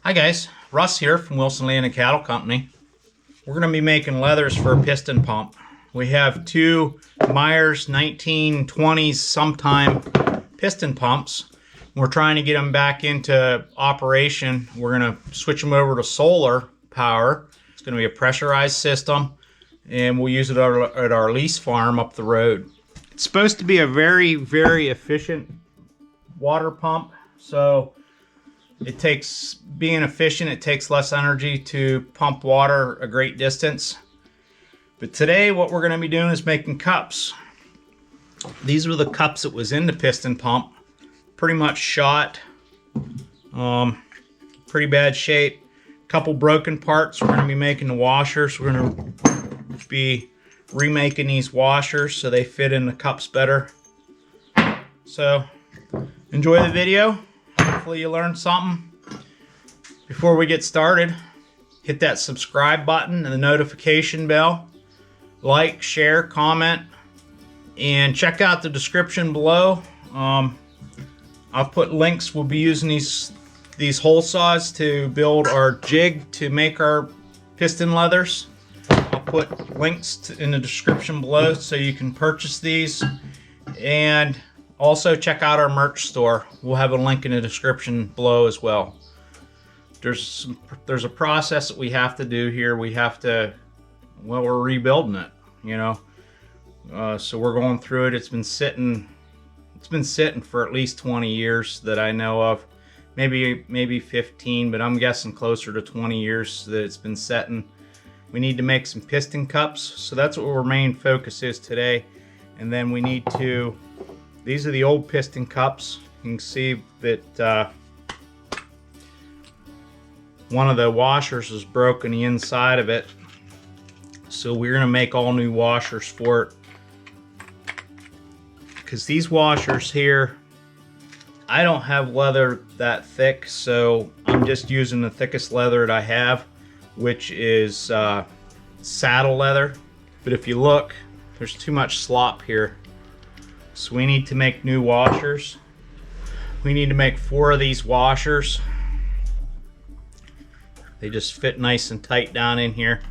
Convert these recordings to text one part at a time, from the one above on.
Hi guys, Russ here from Wilson Land and Cattle Company. We're going to be making leathers for a piston pump. We have two Myers 1920s sometime piston pumps. We're trying to get them back into operation. We're going to switch them over to solar power. It's going to be a pressurized system, and we'll use it at our lease farm up the road. It's supposed to be a very, very efficient water pump. So it takes, being efficient, it takes less energy to pump water a great distance. But today what we're going to be doing is making cups. These were the cups that was in the piston pump. Pretty much shot. Pretty bad shape. Couple broken parts. We're going to be making the washers. We're going to be remaking these washers so they fit in the cups better. So enjoy the video. Hopefully you learned something. Before we get started, hit that subscribe button and the notification bell. Like, share, comment, and check out the description below. I'll put links. We'll be using these Holesaws to build our jig to make our piston leathers. I'll put links in the description below so you can purchase these. And also check out our merch store. We'll have a link in the description below as well. There's a process that we have to do here. We have to, well, we're rebuilding it, you know. So we're going through it. It's been sitting for at least 20 years that I know of. Maybe 15, but I'm guessing closer to 20 years that it's been setting. We need to make some piston cups, so that's what our main focus is today. And then we need to, these are the old piston cups. You can see that one of the washers is broken, the inside of it. So we're gonna make all new washers for it. Because these washers here, I don't have leather that thick, so I'm just using the thickest leather that I have, which is saddle leather. But if you look, there's too much slop here. So we need to make new washers. We need to make 4 of these washers. They just fit nice and tight down in here.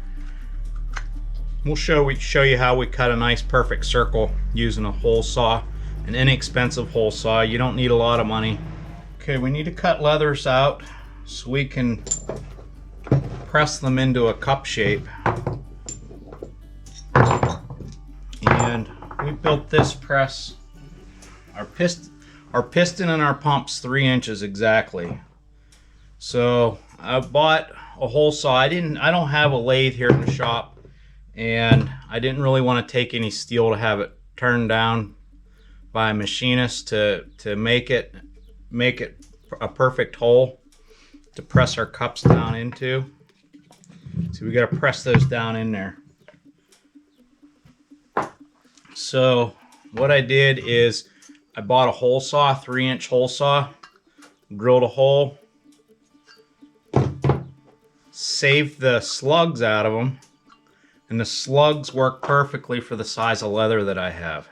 We'll show you how we cut a nice perfect circle using a hole saw, an inexpensive hole saw. You don't need a lot of money. Okay, we need to cut leathers out so we can press them into a cup shape. And we built this press. Our piston and our pump's 3 inches exactly. So I bought a hole saw. I don't have a lathe here in the shop, and I didn't really want to take any steel to have it turned down by a machinist to make it a perfect hole to press our cups down into. So we got to press those down in there. So what I did is I bought a hole saw, 3-inch hole saw, drilled a hole, saved the slugs out of them, and the slugs work perfectly for the size of leather that I have.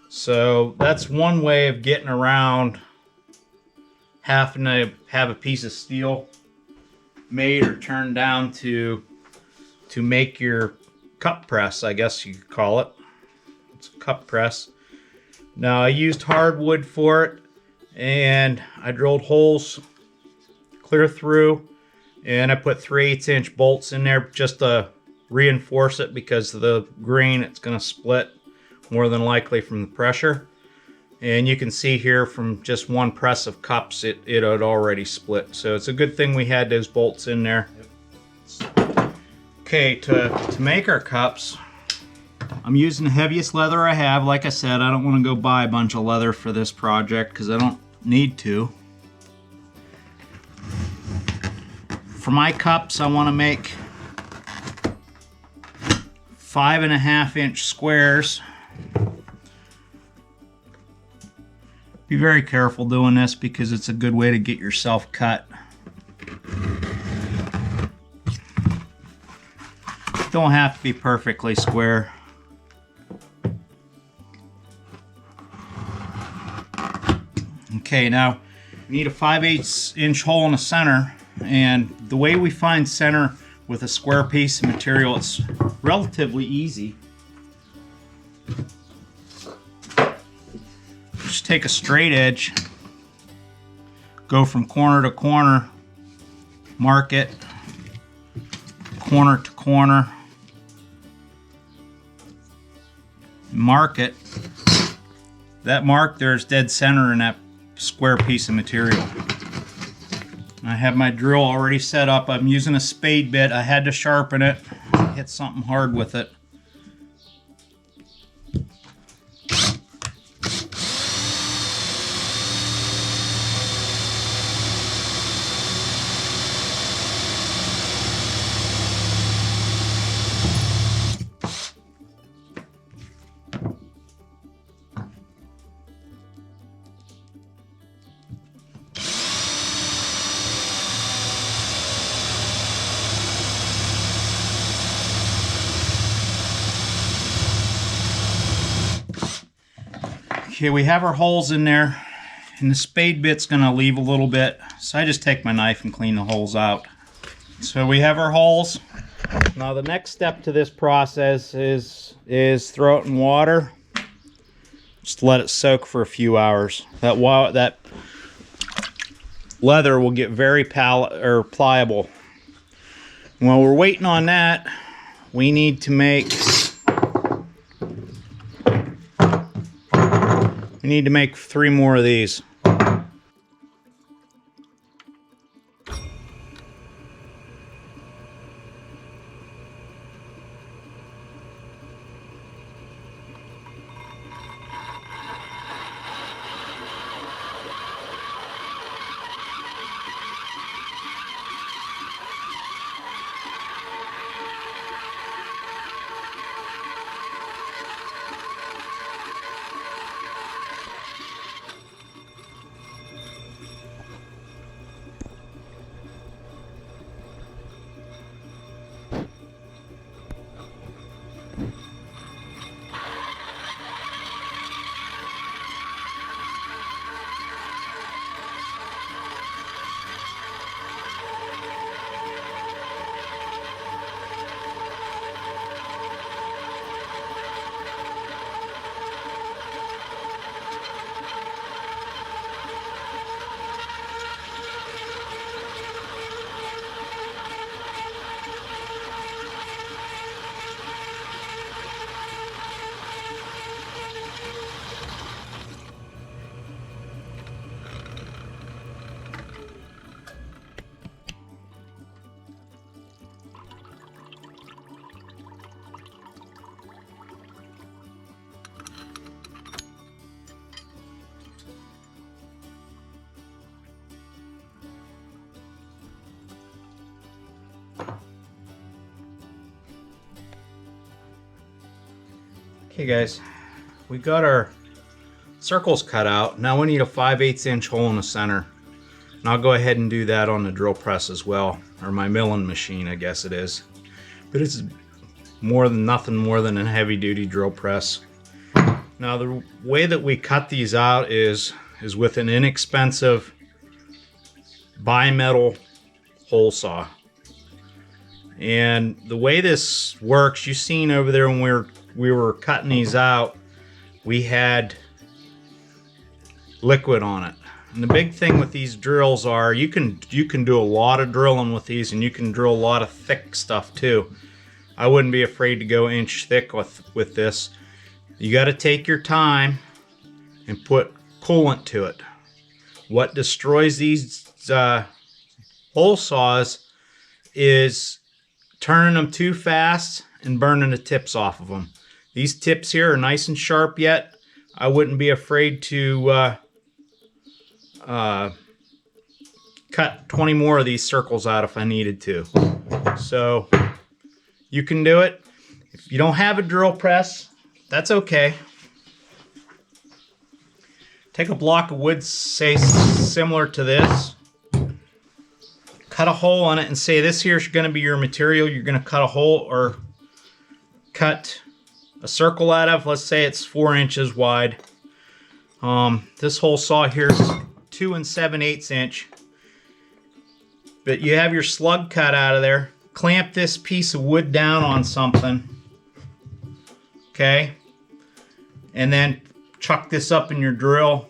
So that's one way of getting around having to have a piece of steel made or turned down to make your cup press, I guess you could call it. It's a cup press. Now I used hardwood for it, and I drilled holes clear through, and I put 3/8" bolts in there just to reinforce it, because of the grain it's going to split more than likely from the pressure. And you can see here from just one press of cups it had already split. So it's a good thing we had those bolts in there. Okay, to make our cups, I'm using the heaviest leather I have. Like I said, I don't want to go buy a bunch of leather for this project because I don't need to. For my cups, I want to make 5.5-inch squares. Be very careful doing this because it's a good way to get yourself cut. Don't have to be perfectly square. Okay, now We need a 5/8 inch hole in the center, and the way we find center with a square piece of material, it's relatively easy. Just take a straight edge, go from corner to corner, mark it, corner to corner, mark it. That mark there is dead center in that square piece of material. I have my drill already set up. I'm using a spade bit. I had to sharpen it, hit something hard with it. Okay, we have our holes in there, and the spade bit's gonna leave a little bit, so I just take my knife and clean the holes out. So we have our holes. Now the next step to this process is throw it in water. Just let it soak for a few hours. That leather will get very pliable. While we're waiting on that, we need to make three more of these. Okay guys, we got our circles cut out. Now we need a 5/8 inch hole in the center. And I'll go ahead and do that on the drill press as well, or my milling machine, I guess it is. But it's nothing more than a heavy duty drill press. Now the way that we cut these out is with an inexpensive bimetal hole saw. And the way this works, you've seen over there when we were cutting these out, we had liquid on it. And the big thing with these drills are you can do a lot of drilling with these, and you can drill a lot of thick stuff too. I wouldn't be afraid to go inch thick with this. You got to take your time and put coolant to it. What destroys these hole saws is turning them too fast and burning the tips off of them. These tips here are nice and sharp yet. I wouldn't be afraid to cut 20 more of these circles out if I needed to. So you can do it. If you don't have a drill press, that's okay. Take a block of wood, say similar to this, cut a hole in it, and say this here is going to be your material. You're going to cut a hole or cut a circle out of. Let's say it's 4 inches wide. This hole saw here is 2 7/8 inch. But you have your slug cut out of there. Clamp this piece of wood down on something. Okay? And then chuck this up in your drill.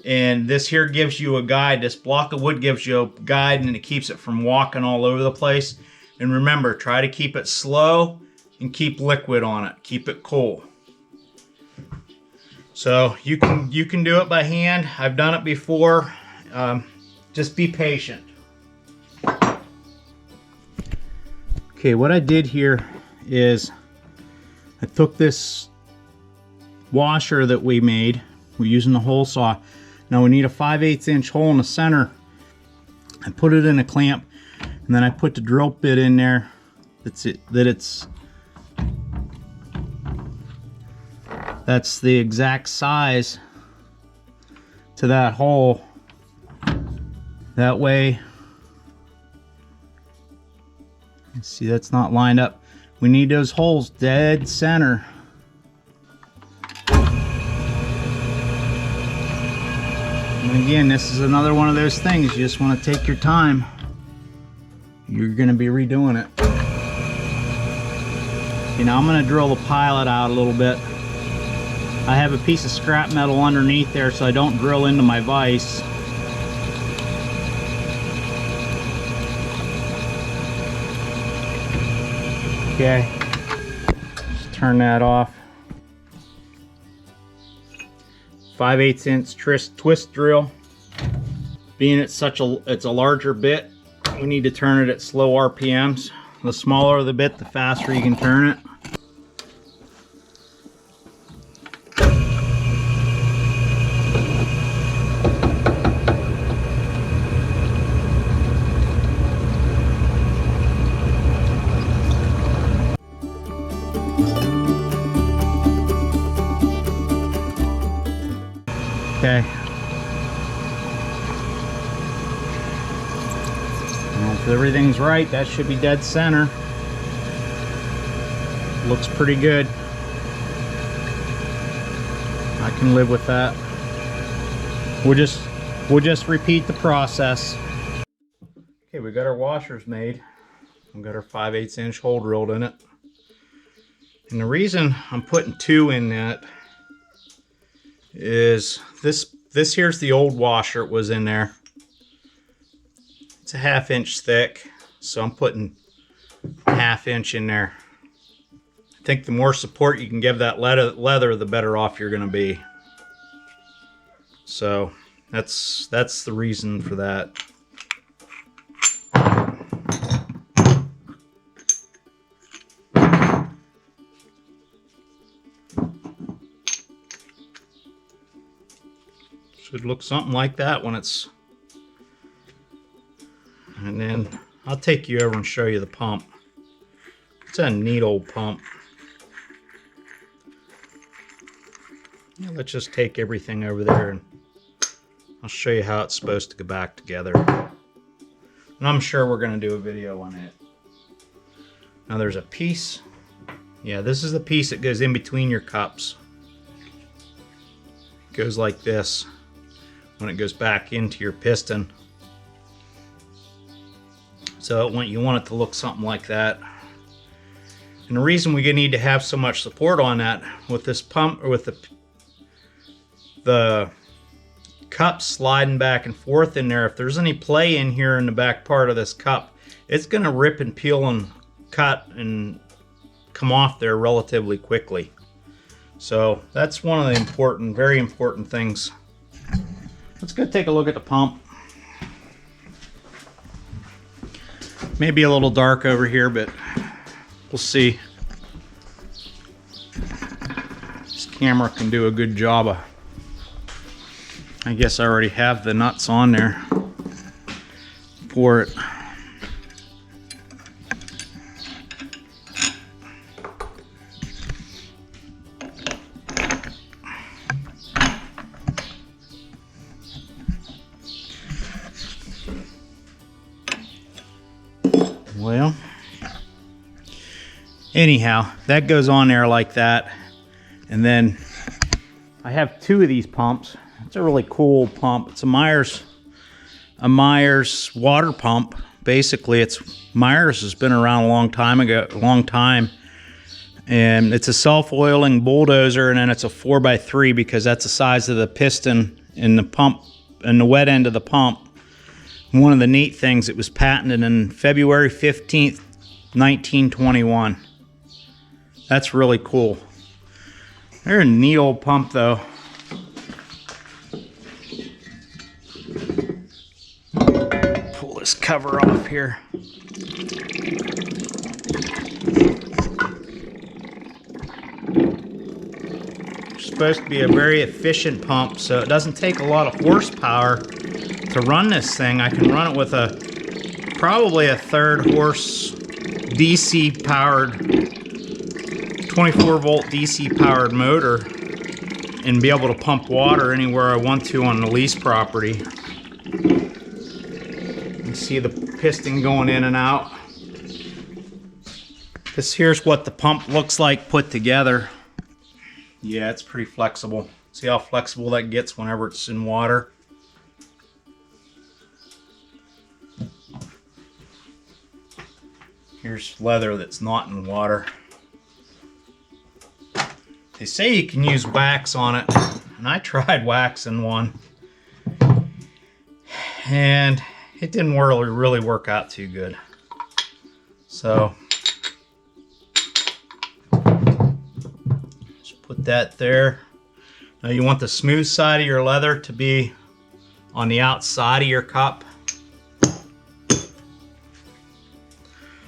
And this here gives you a guide. This block of wood gives you a guide, and it keeps it from walking all over the place. And remember, try to keep it slow and keep liquid on it. Keep it cool. So you can do it by hand. I've done it before. Just be patient. Okay, what I did here is I took this washer that we made. We're using the Holesaw. Now we need a 5/8 inch hole in the center. I put it in a clamp, and then I put the drill bit in there. That's the exact size to that hole. That way, see, that's not lined up. We need those holes dead center. And again, this is another one of those things, you just want to take your time. You're going to be redoing it. Okay, now I'm going to drill the pilot out a little bit. I have a piece of scrap metal underneath there so I don't drill into my vise. Okay, just turn that off. 5/8 inch twist drill. Being it's a larger bit, we need to turn it at slow RPMs. The smaller the bit, the faster you can turn it. Okay. Well, if everything's right, that should be dead center. Looks pretty good. I can live with that. We'll just repeat the process. Okay, we got our washers made. We've got our 5/8 inch hole drilled in it. And the reason I'm putting 2 in that is this here's the old washer. It was in there. It's a 1/2 inch thick, so I'm putting 1/2 inch in there. I think the more support you can give that leather, the better off you're going to be. So that's the reason for that. Should look something like that when it's... And then I'll take you over and show you the pump. It's a neat old pump. Yeah, let's just take everything over there and I'll show you how it's supposed to go back together. And I'm sure we're going to do a video on it. Now there's a piece. Yeah, this is the piece that goes in between your cups. It goes like this when it goes back into your piston. So you want it to look something like that. And the reason we need to have so much support on that with this pump, or with the cup sliding back and forth in there, if there's any play in here in the back part of this cup, it's going to rip and peel and cut and come off there relatively quickly. So that's one of the important, very important things. Let's go take a look at the pump. Maybe a little dark over here, but we'll see. This camera can do a good job of... I guess I already have the nuts on there for it. Well, anyhow, that goes on there like that. And then I have 2 of these pumps. It's a really cool pump. It's a Myers water pump. Basically, Myers has been around a long time, and it's a self-oiling bulldozer, and then it's a 4x3 because that's the size of the piston in the pump and the wet end of the pump. One of the neat things, it was patented in February 15th, 1921. That's really cool. They're a neat old pump though. Pull this cover off here. It's supposed to be a very efficient pump, so it doesn't take a lot of horsepower to run this thing. I can run it with probably a 3rd horse DC powered 24 volt DC powered motor and be able to pump water anywhere I want to on the lease property. You see the piston going in and out. Here's what the pump looks like put together. Yeah, it's pretty flexible. See how flexible that gets whenever it's in water? Here's leather that's not in water. They say you can use wax on it, and I tried waxing one, and it didn't really work out too good. So just put that there. Now you want the smooth side of your leather to be on the outside of your cup.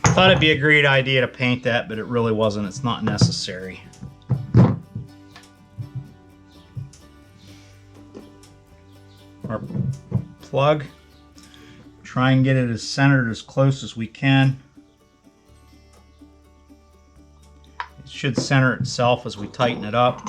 Thought it'd be a great idea to paint that, but it really wasn't. It's not necessary. Our plug, try and get it as centered as close as we can. It should center itself as we tighten it up.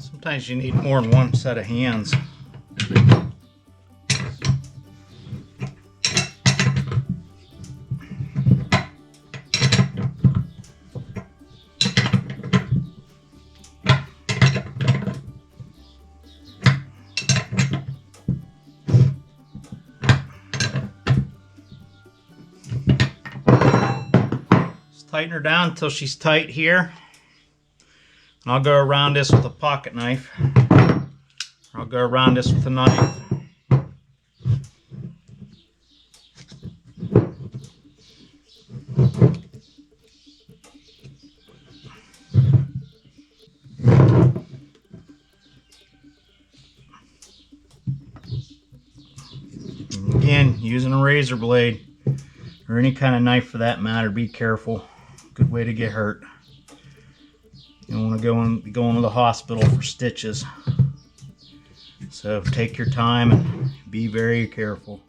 Sometimes you need more than one set of hands. Just tighten her down until she's tight here. And I'll go around this with a pocket knife. I'll go around this with a knife. And again, using a razor blade or any kind of knife for that matter, be careful. Good way to get hurt. You don't want to be going to the hospital for stitches. So take your time and be very careful.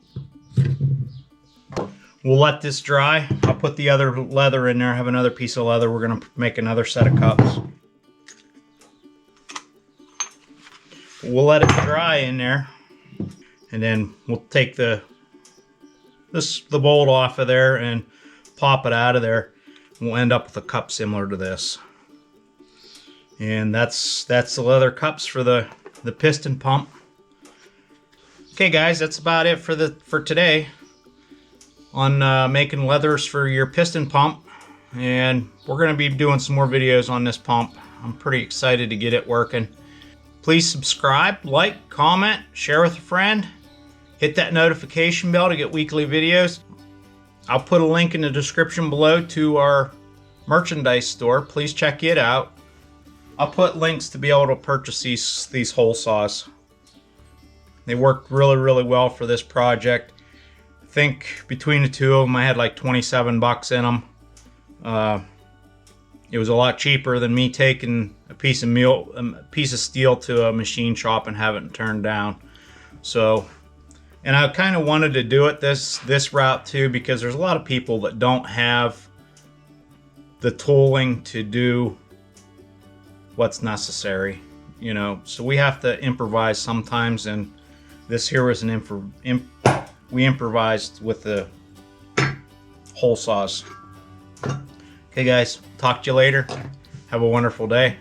We'll let this dry. I'll put the other leather in there. I have another piece of leather. We're going to make another set of cups. We'll let it dry in there. And then we'll take the bolt off of there and pop it out of there. We'll end up with a cup similar to this. And that's the leather cups for the piston pump. Okay guys, that's about it for today on making leathers for your piston pump. And we're going to be doing some more videos on this pump. I'm pretty excited to get it working. Please Please subscribe, like, comment, share with a friend. Hit that notification bell to get weekly videos. I'll put a link in the description below to our merchandise store. Please check it out. I'll put links to be able to purchase these hole saws. They worked really, really well for this project. I think between the two of them I had like 27 bucks in them. It was a lot cheaper than me taking a piece of steel to a machine shop and having it turned down. So, and I kind of wanted to do it this route too, because there's a lot of people that don't have the tooling to do what's necessary, you know. So we have to improvise sometimes, and this here was we improvised with the hole saws. Okay guys, talk to you later. Have a wonderful day.